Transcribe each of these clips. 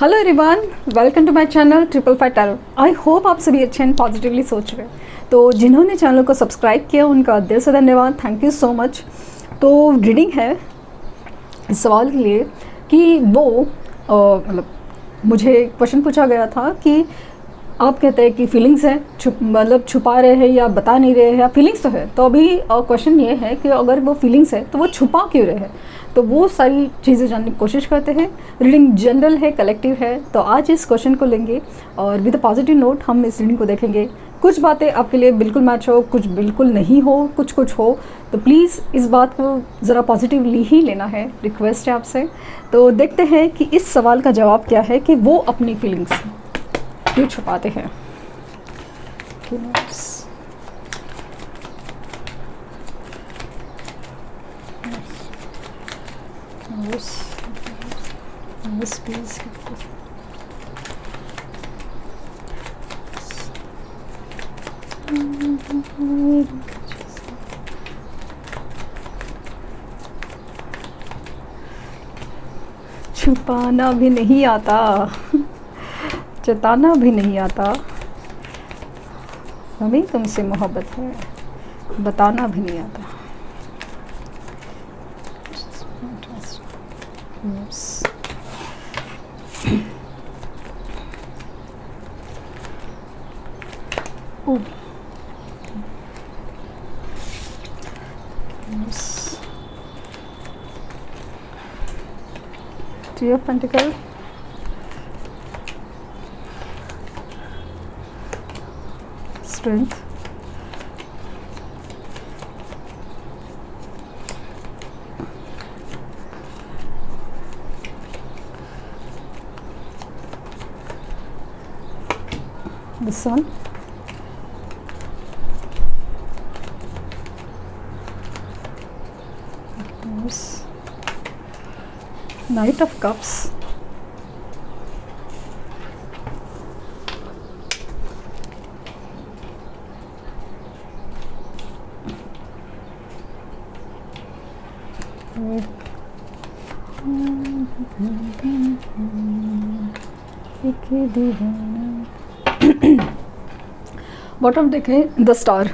Hello everyone, welcome to my channel 555 tarot. I hope आप सभी अच्छे एंड पॉजिटिवली सोच रहे हैं। तो जिन्होंने चैनल को सब्सक्राइब किया उनका दिल से धन्यवाद, थैंक यू सो मच। तो रीडिंग है इस सवाल के लिए कि वो मतलब मुझे क्वेश्चन पूछा गया था कि आप कहते हैं कि फीलिंग्स है मतलब छुपा रहे हैं या बता नहीं रहे हैं, या फीलिंग्स तो है। तो अभी क्वेश्चन ये है कि अगर वो फीलिंग्स है तो वो छुपा क्यों रहे हैं। तो वो सारी चीज़ें जानने की कोशिश करते हैं। रीडिंग जनरल है, कलेक्टिव है। तो आज इस क्वेश्चन को लेंगे और विद अ पॉजिटिव नोट हम इस रीडिंग को देखेंगे। कुछ बातें आपके लिए बिल्कुल मैच हो, कुछ बिल्कुल नहीं हो, कुछ हो। तो प्लीज़ इस बात को ज़रा पॉजिटिवली ही लेना है, रिक्वेस्ट है आपसे। तो देखते हैं कि इस सवाल का जवाब क्या है कि वो अपनी फीलिंग्स क्यों छुपाते हैं। छुपाना भी नहीं आता, जताना भी नहीं आता, हमें तुमसे मोहब्बत है, बताना भी नहीं आता। Three of Pentacles, Strength, the Sun, Knight of Cups, bottom देखें the star.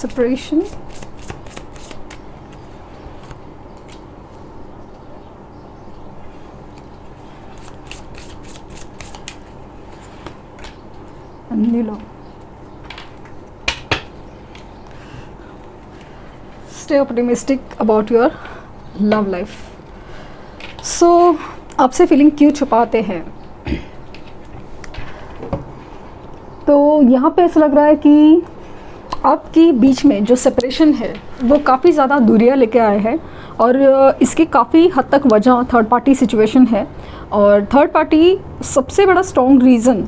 Separation, and Nilo. Stay optimistic about your love life. So आपसे फीलिंग क्यों छुपाते हैं? तो यहाँ पे ऐसा लग रहा है कि आपके बीच में जो सेपरेशन है वो काफ़ी ज़्यादा दूरियां लेके आए हैं और इसकी काफ़ी हद तक वजह थर्ड पार्टी सिचुएशन है। और थर्ड पार्टी सबसे बड़ा स्ट्रॉन्ग रीज़न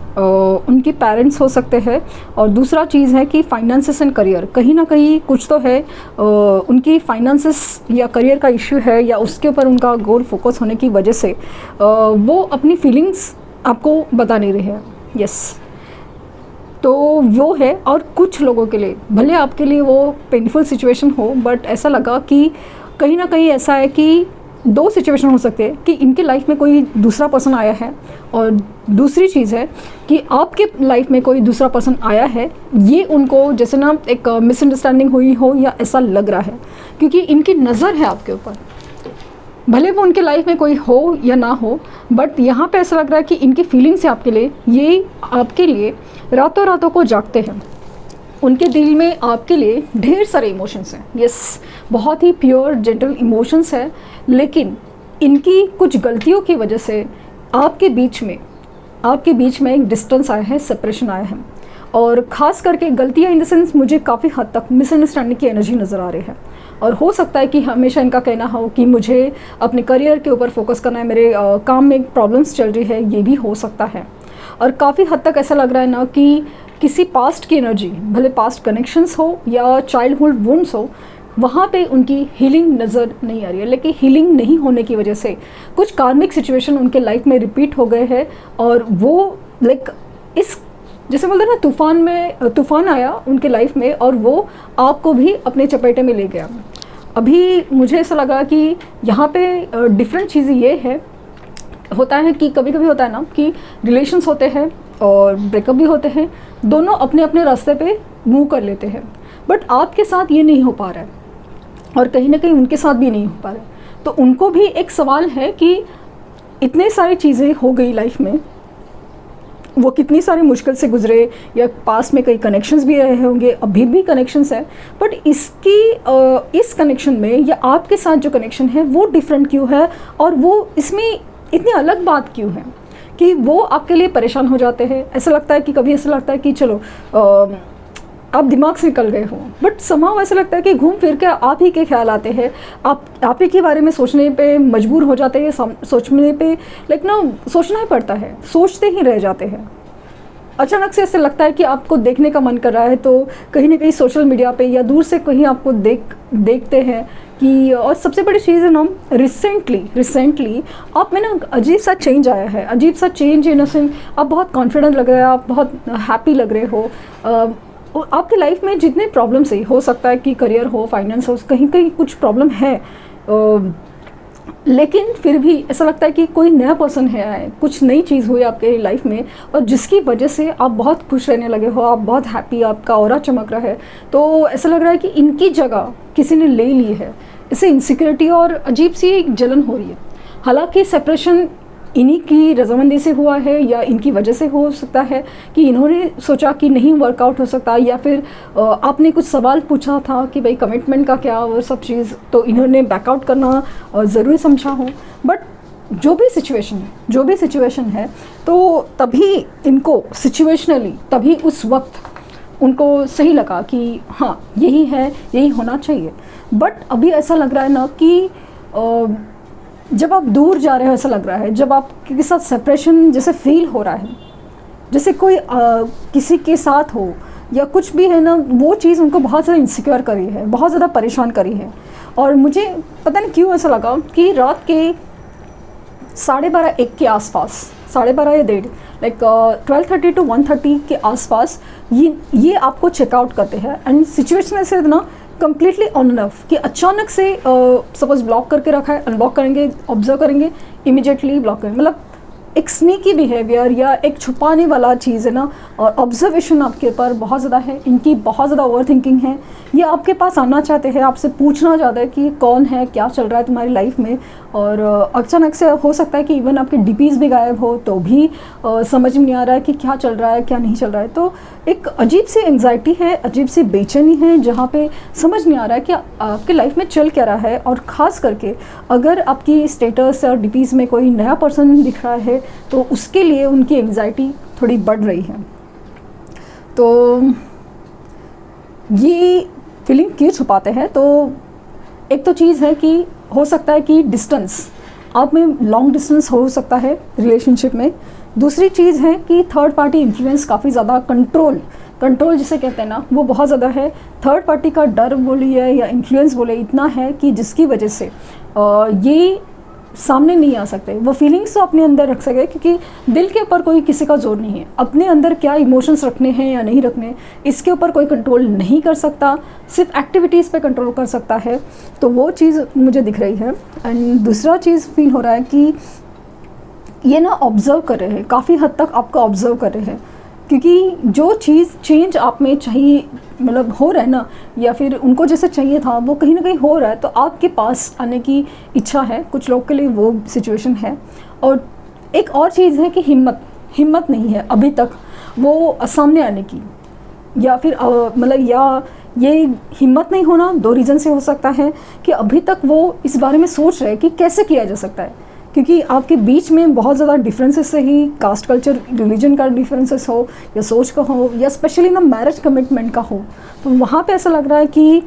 उनके पेरेंट्स हो सकते हैं। और दूसरा चीज़ है कि फाइनेंसेस एंड करियर, कहीं ना कहीं कुछ तो है उनकी फाइनेंसेस या करियर का इश्यू है, या उसके ऊपर उनका गोल फोकस होने की वजह से वो अपनी फीलिंग्स आपको बता नहीं रहे हैं। यस, तो वो है। और कुछ लोगों के लिए, भले आपके लिए वो पेनफुल सिचुएशन हो, बट ऐसा लगा कि कहीं ना कहीं ऐसा है कि दो सिचुएशन हो सकते हैं कि इनके लाइफ में कोई दूसरा पर्सन आया है, और दूसरी चीज़ है कि आपके लाइफ में कोई दूसरा पर्सन आया है। ये उनको जैसे ना एक मिसअंडरस्टैंडिंग हुई हो, या ऐसा लग रहा है, क्योंकि इनकी नज़र है आपके ऊपर। भले वो उनके लाइफ में कोई हो या ना हो, बट यहाँ पे ऐसा लग रहा है कि इनकी फीलिंग्स है आपके लिए, ये आपके लिए रातों रातों को जागते हैं। उनके दिल में आपके लिए ढेर सारे इमोशंस हैं। यस, बहुत ही प्योर जेंटल इमोशंस है, लेकिन इनकी कुछ गलतियों की वजह से आपके बीच में एक डिस्टेंस आया है, सेपरेशन आया है। और ख़ास करके गलतियाँ इन द सेंस मुझे काफ़ी हद तक मिसअंडरस्टैंडिंग की एनर्जी नज़र आ रही है। और हो सकता है कि हमेशा इनका कहना हो कि मुझे अपने करियर के ऊपर फोकस करना है, मेरे काम में प्रॉब्लम्स चल रही है, ये भी हो सकता है। और काफ़ी हद तक ऐसा लग रहा है ना कि किसी पास्ट की एनर्जी, भले पास्ट कनेक्शंस हो या चाइल्डहुड वुंड्स वहाँ पे उनकी हीलिंग नज़र नहीं आ रही है। लेकिन हीलिंग नहीं होने की वजह से कुछ कार्मिक सिचुएशन उनके लाइफ में रिपीट हो गए हैं, और वो लाइक इस जैसे बोलते हैं ना, तूफान आया उनके लाइफ में और वो आपको भी अपने चपेटे में ले गया। अभी मुझे ऐसा लगा कि यहाँ पे डिफरेंट चीज़ें ये है, होता है कि कभी कभी होता है ना कि रिलेशंस होते हैं और ब्रेकअप भी होते हैं, दोनों अपने अपने रास्ते पे मूव कर लेते हैं, बट आपके साथ ये नहीं हो पा रहा है और कहीं ना कहीं उनके साथ भी नहीं हो पा रहा है। तो उनको भी एक सवाल है कि इतने सारी चीज़ें हो गई लाइफ में, वो कितनी सारी मुश्किल से गुजरे, या पास में कई कनेक्शंस भी रहे होंगे, अभी भी कनेक्शंस है, बट इस कनेक्शन में या आपके साथ जो कनेक्शन है वो डिफरेंट क्यों है, और वो इसमें इतनी अलग बात क्यों है कि वो आपके लिए परेशान हो जाते हैं। ऐसा लगता है कि कभी ऐसा लगता है कि चलो आप दिमाग से निकल गए हो, बट समाव ऐसा लगता है कि घूम फिर के आप ही के ख्याल आते हैं, आप ही के बारे में सोचने पे मजबूर हो जाते हैं, सोचने पे लाइक ना सोचना ही पड़ता है, सोचते ही रह जाते हैं। अचानक से ऐसे लगता है कि आपको देखने का मन कर रहा है, तो कहीं ना कहीं सोशल मीडिया पे या दूर से कहीं आपको देखते हैं कि, और सबसे बड़ी चीज़ है ना, रिसेंटली आप में ना अजीब सा चेंज आया है, अजीब सा चेंज इन सेंस आप बहुत कॉन्फिडेंट लग रहे हैं, आप बहुत हैप्पी लग रहे हो। आपकी लाइफ में जितने प्रॉब्लम्स है, हो सकता है कि करियर हो, फाइनेंस हो, कहीं कहीं कुछ प्रॉब्लम है, लेकिन फिर भी ऐसा लगता है कि कोई नया पर्सन है, कुछ नई चीज़ हुई आपके लाइफ में, और जिसकी वजह से आप बहुत खुश रहने लगे हो, आप बहुत हैप्पी, आपका ऑरा चमक रहा है। तो ऐसा लग रहा है कि इनकी जगह किसी ने ले ली है, इससे इनसिक्योरिटी और अजीब सी जलन हो रही है। हालांकि सेपरेशन इन्हीं की रजामंदी से हुआ है या इनकी वजह से हो सकता है कि इन्होंने सोचा कि नहीं वर्कआउट हो सकता, या फिर आपने कुछ सवाल पूछा था कि भाई कमिटमेंट का क्या, वो सब चीज़, तो इन्होंने बैकआउट करना ज़रूरी समझा हो। बट जो भी सिचुएशन है तो तभी इनको सिचुएशनली, तभी उस वक्त उनको सही लगा कि हाँ यही है, यही होना चाहिए। बट अभी ऐसा लग रहा है ना कि जब आप दूर जा रहे हो, ऐसा लग रहा है, जब आपके साथ सेपरेशन जैसे फील हो रहा है, जैसे कोई किसी के साथ हो या कुछ भी है ना, वो चीज़ उनको बहुत ज़्यादा इनसिक्योर करी है, बहुत ज़्यादा परेशान करी है। और मुझे पता नहीं क्यों ऐसा लगा कि रात के 12:30-1 के आसपास, 12:30 या 1:30, लाइक 12:30 to 1:30 के आसपास ये आपको चेकआउट करते हैं। एंड सिचुएशन ऐसे ना कम्प्लीटली ऑन एंड ऑफ, कि अचानक से सपोज ब्लॉक करके रखा है, अनब्लॉक करेंगे, ऑब्जर्व करेंगे, इमीडिएटली ब्लॉक करेंगे, मतलब एक स्नीकी बिहेवियर या एक छुपाने वाला चीज़ है ना। और ऑब्जर्वेशन आपके ऊपर बहुत ज़्यादा है, इनकी बहुत ज़्यादा ओवर थिंकिंग है, ये आपके पास आना चाहते हैं, आपसे पूछना चाहते हैं कि कौन है, क्या चल रहा है तुम्हारी लाइफ में। और अचानक से हो सकता है कि इवन आपके डीपीज़ भी गायब हो, तो भी समझ में नहीं आ रहा है कि क्या चल रहा है, क्या नहीं चल रहा है। तो एक अजीब सी एंग्जाइटी है, अजीब सी बेचैनी है, जहाँ पे समझ नहीं आ रहा है कि आपके लाइफ में चल क्या रहा है। और ख़ास करके अगर आपकी स्टेटस और डीपीज़ में कोई नया पर्सन दिख रहा है, तो उसके लिए उनकी एंग्जाइटी थोड़ी बढ़ रही है। तो ये फीलिंग क्यों छुपाते हैं? तो एक तो चीज़ है कि हो सकता है कि डिस्टेंस, आप में लॉन्ग डिस्टेंस हो सकता है रिलेशनशिप में। दूसरी चीज़ है कि थर्ड पार्टी इन्फ्लुएंस काफ़ी ज़्यादा, कंट्रोल जिसे कहते हैं ना, वो बहुत ज़्यादा है। थर्ड पार्टी का डर बोलिए या इन्फ्लुएंस बोले, इतना है कि जिसकी वजह से ये सामने नहीं आ सकते, वो फीलिंग्स तो अपने अंदर रख सके, क्योंकि दिल के ऊपर कोई किसी का जोर नहीं है। अपने अंदर क्या इमोशंस रखने हैं या नहीं रखने, इसके ऊपर कोई कंट्रोल नहीं कर सकता, सिर्फ एक्टिविटीज़ पे कंट्रोल कर सकता है। तो वो चीज़ मुझे दिख रही है। एंड दूसरा चीज़ फील हो रहा है कि ये ना ऑब्ज़र्व कर रहे हैं, काफ़ी हद तक आपको ऑब्ज़र्व कर रहे हैं, क्योंकि जो चीज़ चेंज आप में चाहिए, मतलब हो रहा है ना, या फिर उनको जैसे चाहिए था वो कहीं ना कहीं हो रहा है, तो आपके पास आने की इच्छा है। कुछ लोग के लिए वो सिचुएशन है। और एक और चीज़ है कि हिम्मत नहीं है अभी तक वो सामने आने की, या फिर मतलब या ये हिम्मत नहीं होना 2 रीज़न से हो सकता है कि अभी तक वो इस बारे में सोच रहे हैं कि कैसे किया जा सकता है, क्योंकि आपके बीच में बहुत ज़्यादा डिफरेंसेस से ही, कास्ट, कल्चर, रिलीजन का डिफरेंसेस हो, या सोच का हो, या स्पेशली ना मैरिज कमिटमेंट का हो, तो वहाँ पे ऐसा लग रहा है कि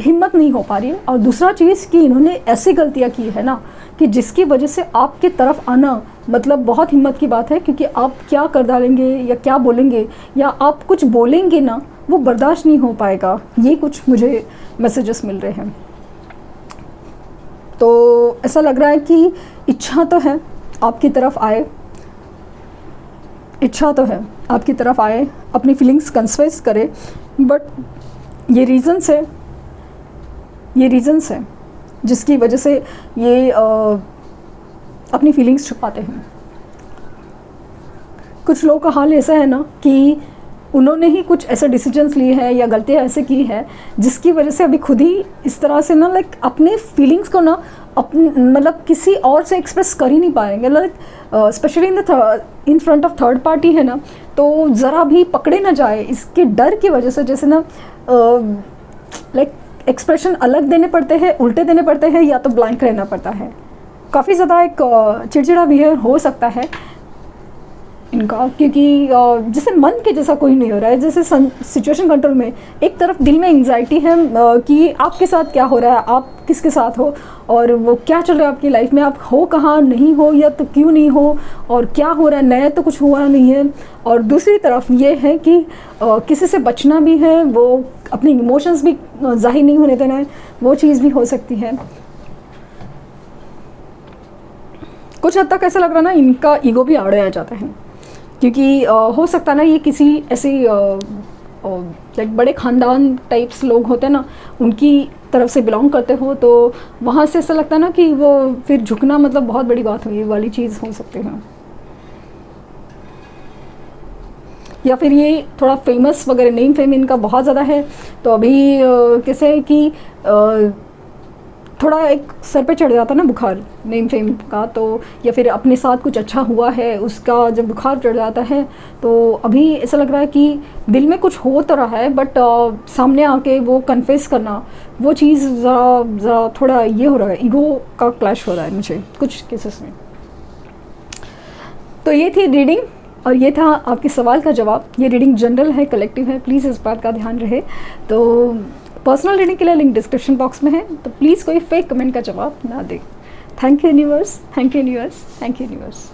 हिम्मत नहीं हो पा रही है। और दूसरा चीज़ कि इन्होंने ऐसी गलतियाँ की है ना कि जिसकी वजह से आपके तरफ आना मतलब बहुत हिम्मत की बात है, क्योंकि आप क्या कर डालेंगे या क्या बोलेंगे, या आप कुछ बोलेंगे ना वो बर्दाश्त नहीं हो पाएगा। ये कुछ मुझे मैसेजेस मिल रहे हैं। तो ऐसा लग रहा है कि इच्छा तो है आपकी तरफ आए, इच्छा तो है आपकी तरफ आए, अपनी फीलिंग्स कन्फेस करे, बट ये रीज़न्स है जिसकी वजह से ये अपनी फीलिंग्स छुपाते हैं। कुछ लोगों का हाल ऐसा है ना कि उन्होंने ही कुछ ऐसे डिसीजंस लिए हैं या गलतियाँ ऐसे की है जिसकी वजह से अभी खुद ही इस तरह से ना लाइक अपने फीलिंग्स को ना अपने मतलब किसी और से एक्सप्रेस कर ही नहीं पाएंगे। Like specially in front of third party है ना, तो ज़रा भी पकड़े ना जाए इसके डर की वजह से जैसे ना लाइक एक्सप्रेशन अलग देने पड़ते हैं, उल्टे देने पड़ते हैं, या तो ब्लैंक रहना पड़ता है। काफ़ी ज़्यादा एक चिड़चिड़ा बिहेवियर हो सकता है इनका, क्योंकि जैसे मन के जैसा कोई नहीं हो रहा है। जैसे सिचुएशन कंट्रोल में एक तरफ दिल में एंग्जाइटी है कि आपके साथ क्या हो रहा है, आप किसके साथ हो और वो क्या चल रहा है आपकी लाइफ में, आप हो कहाँ, नहीं हो या तो क्यों नहीं हो, और क्या हो रहा है, नया तो कुछ हुआ नहीं है। और दूसरी तरफ ये है कि किसी से बचना भी है, वो अपने इमोशंस भी जाहिर नहीं होने देना है, वो चीज़ भी हो सकती है। कुछ हद तक ऐसा लग रहा ना इनका ईगो भी आड़े आ जाता है, क्योंकि हो सकता ना ये किसी ऐसी लाइक बड़े ख़ानदान टाइप्स लोग होते हैं ना, उनकी तरफ से बिलोंग करते हो, तो वहाँ से ऐसा लगता है ना कि वो फिर झुकना मतलब बहुत बड़ी बात हुई वाली चीज़ हो सकती है। या फिर ये थोड़ा फेमस वगैरह, नेम फेम इनका बहुत ज़्यादा है, तो अभी कैसे कि थोड़ा एक सर पे चढ़ जाता ना बुखार नेम फेम का, तो या फिर अपने साथ कुछ अच्छा हुआ है उसका जब बुखार चढ़ जाता है, तो अभी ऐसा लग रहा है कि दिल में कुछ हो तो रहा है, बट सामने आके वो कन्फेस करना, वो चीज़ ज़रा थोड़ा ये हो रहा है, ईगो का क्लैश हो रहा है मुझे कुछ केसेस में। तो ये थी रीडिंग और ये था आपके सवाल का जवाब। ये रीडिंग जनरल है, कलेक्टिव है, प्लीज़ इस बात का ध्यान रहे। तो पर्सनल रीडिंग के लिए लिंक डिस्क्रिप्शन बॉक्स में है, तो प्लीज़ कोई फेक कमेंट का जवाब ना दे। Thank you universe, thank you universe, thank you universe.